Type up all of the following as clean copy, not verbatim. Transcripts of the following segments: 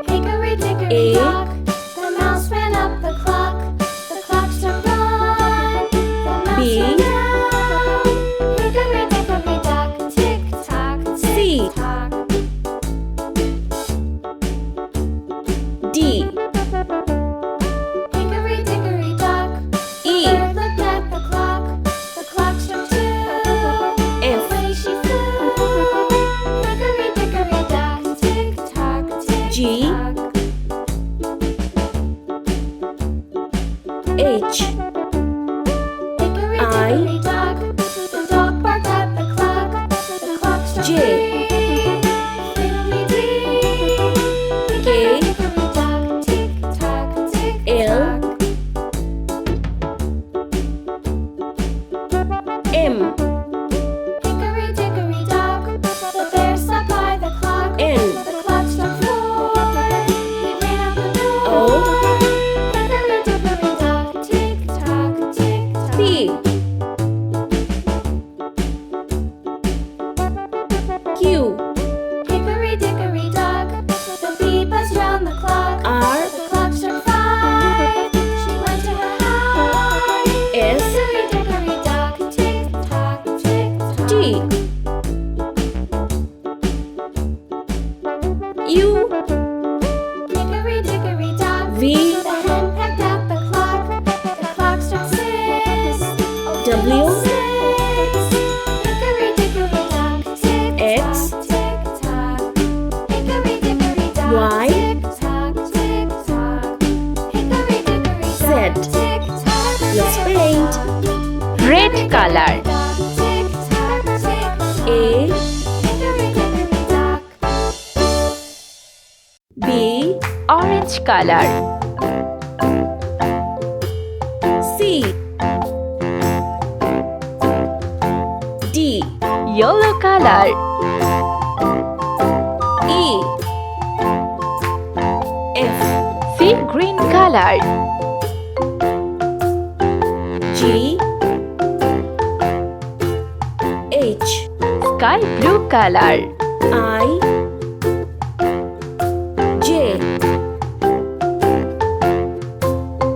Hickory dickory dock, the mouse ran up the clock. The clock struck one, the mouse ran down. Hickory dickory dock, tick tock, tick tock. D. Hickory dickory dock, E. the bird looked at the clock. The clock struck two, F. away she flew. Hickory dickory dock, tick tock, tick G. tock. H. Hickory I. dickory dock, the dog barked at the clock. The clock struck J. three, fiddly-dee. K. Hickory dock, tick tock, tick L. tock. M. Hickory dickory dock, the bear sat by the clock. N. The clock struck four, he ran out the door. O. Hickory dickory dock, tick tock, tick tock. P. Q. Hickory dickory dock, the bee buzzed round the clock. R. The clock struck five, she went to her hive. S. Hickory dickory dock, tick tock, tick tock. T. U. Hickory dickory dock, V. the hen pecked at the clock. The clock struck six, oh W. little six. Hickory dickory dock, tick X. tock, tick tock. Hickory dickory dock, Y. tick tock, tick tock. Hickory dickory Z. dock, tick tock. Let's paint. Red color. Tick tock, tick tock. A. Hickory dickory dock. B. Orange color. C. D. Yellow color. E. F. Sea green color. G. H. Sky blue color. I. J.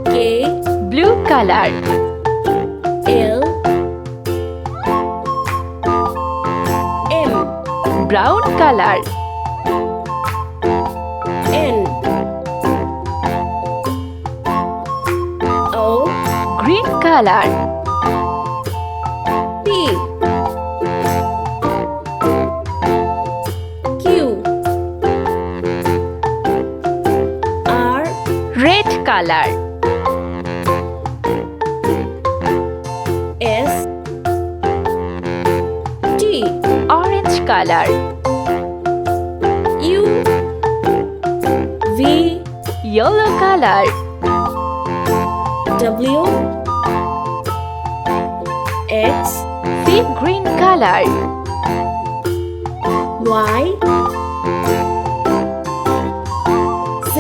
K. Blue color. L. M. Brown color. N. O. Green color. P. Q. R. Red color. S. T. Orange color. U. V. Yellow color. W X Sea green color. Y Z